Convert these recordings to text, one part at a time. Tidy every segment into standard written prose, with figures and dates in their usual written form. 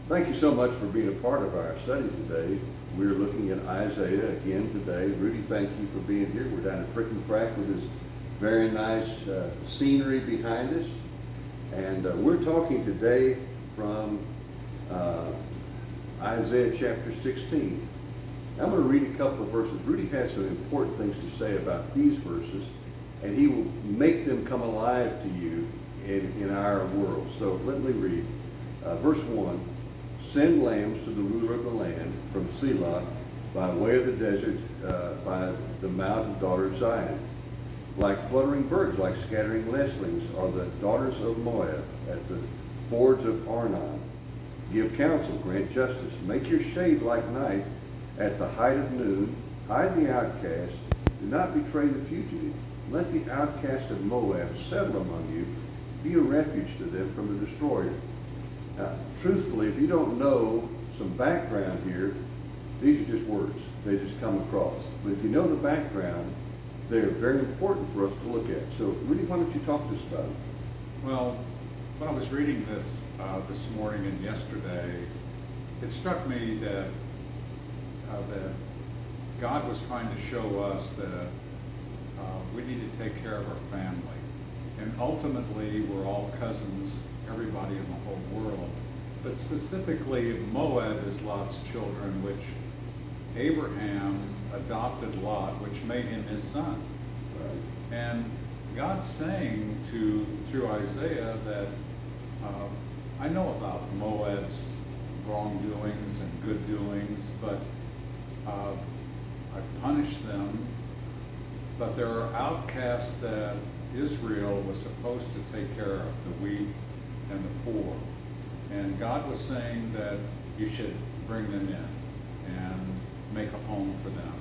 Thank you so much for being a part of our study today. We're looking at Isaiah again today. Rudy, thank you for being here. We're down at Frickin' Frack with this very nice scenery behind us. And we're talking today from Isaiah chapter 16. I'm going to read a couple of verses. Rudy has some important things to say about these verses, and he will make them come alive to you in our world. So let me read. Verse 1, send lambs to the ruler of the land from Selah by way of the desert, by the mountain daughter of Zion. Like fluttering birds, like scattering nestlings, are the daughters of Moab at the fords of Arnon. Give counsel, grant justice, make your shade like night at the height of noon. Hide the outcast, do not betray the fugitive. Let the outcast of Moab settle among you. Be a refuge to them from the destroyer. Now, truthfully, if you don't know some background here, these are just words. They just come across. But if you know the background, they're very important for us to look at. So, Rudy, why don't you talk to us about it? Well, when I was reading this this morning and yesterday, it struck me that God was trying to show us that we need to take care of our family. And ultimately, we're all cousins, everybody in the whole world. But specifically, Moab is Lot's children, which Abraham adopted Lot, which made him his son. Right. And God's saying through Isaiah that I know about Moab's wrongdoings and good doings, but I punished them. But there are outcasts that Israel was supposed to take care of, the weak and the poor. And God was saying that you should bring them in and make a home for them.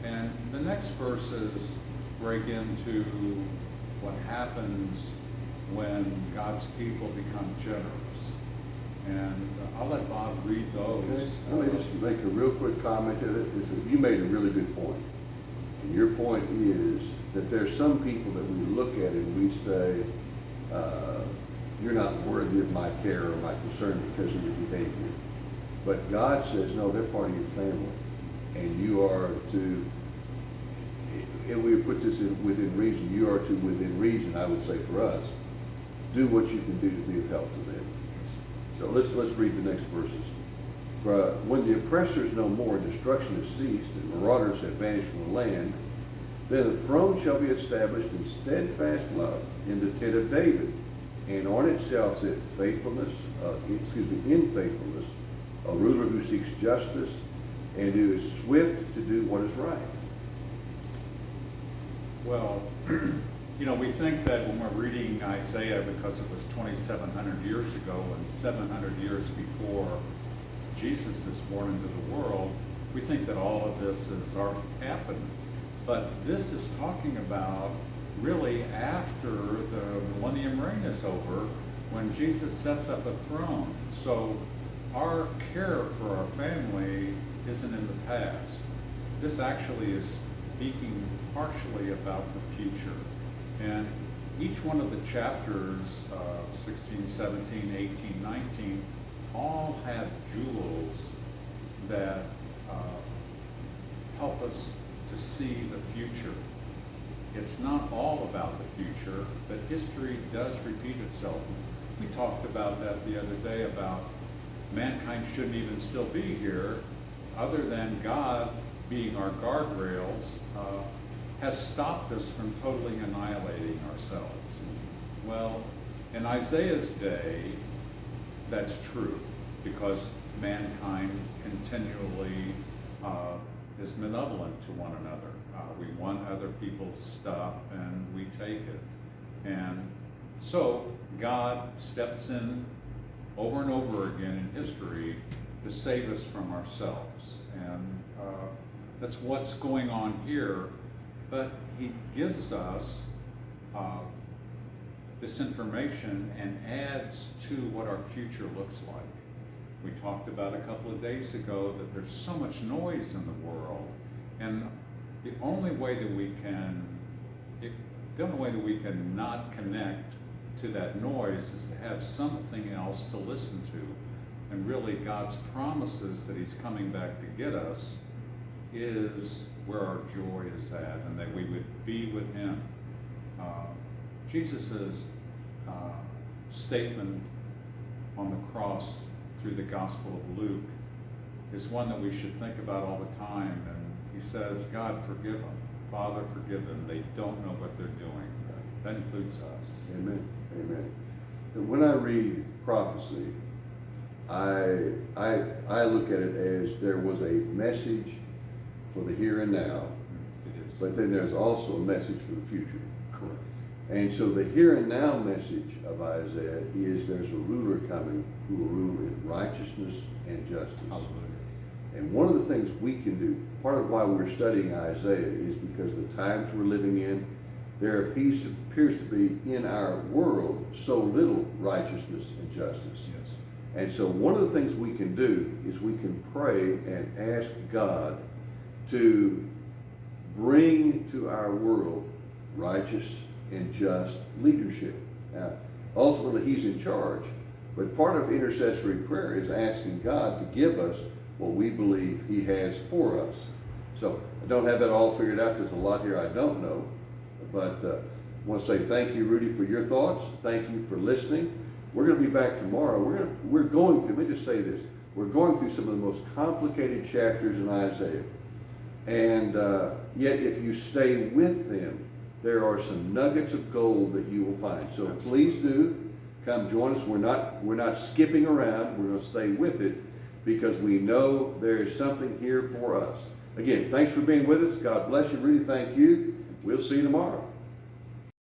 And the next verses break into what happens when God's people become generous. And I'll let Bob read those. Okay. Let me just make a real quick comment to it. Is that you made a really good point. And your point is that there's some people that we look at and we say, you're not worthy of my care or my concern because of your behavior. But God says, no, they're part of your family. And you are to, and we put this within reason, you are to, within reason, I would say for us, do what you can do to be of help to them. So let's read the next verses. When the oppressor is no more, destruction has ceased, and marauders have vanished from the land, then the throne shall be established in steadfast love in the tent of David, and on it shall sit faithfulness, in faithfulness, a ruler who seeks justice and who is swift to do what is right. Well, we think that when we're reading Isaiah, because it was 2,700 years ago and 700 years before Jesus is born into the world, we think that all of this has already happened. But this is talking about really after the millennium reign is over, when Jesus sets up a throne. So our care for our family isn't in the past. This actually is speaking partially about the future. And each one of the chapters, 16, 17, 18, 19, all have jewels that help us to see the future. It's not all about the future, but history does repeat itself. We talked about that the other day, about mankind shouldn't even still be here, other than God being our guardrails, has stopped us from totally annihilating ourselves. Well, in Isaiah's day, that's true, because mankind continually is malevolent to one another. We want other people's stuff and we take it. And so God steps in over and over again in history to save us from ourselves. And that's what's going on here. But he gives us this information and adds to what our future looks like. We talked about a couple of days ago that there's so much noise in the world, and the only way that we can not connect to that noise is to have something else to listen to. And really God's promises that he's coming back to get us is where our joy is at, and that we would be with him. Jesus' statement on the cross through the Gospel of Luke is one that we should think about all the time. And he says, God, forgive them. Father, forgive them. They don't know what they're doing. That includes us. Amen. Amen. And when I read prophecy, I look at it as there was a message for the here and now, It is. but then there's also a message for the future. Correct. And so the here and now message of Isaiah is there's a ruler coming who will rule in righteousness and justice. Hallelujah. And one of the things we can do, part of why we're studying Isaiah is because the times we're living in, there appears to be in our world so little righteousness and justice. Yes. And so one of the things we can do is we can pray and ask God to bring to our world righteous and just leadership. Now, ultimately, he's in charge, but part of intercessory prayer is asking God to give us what we believe he has for us. So I don't have that all figured out. There's a lot here I don't know, but I want to say thank you, Rudy, for your thoughts. Thank you for listening. We're going to be back tomorrow. We're going through, let me just say this, we're going through some of the most complicated chapters in Isaiah. And yet if you stay with them, there are some nuggets of gold that you will find. So please do come join us. We're not skipping around. We're going to stay with it because we know there is something here for us. Again, thanks for being with us. God bless you. Rudy, thank you. We'll see you tomorrow.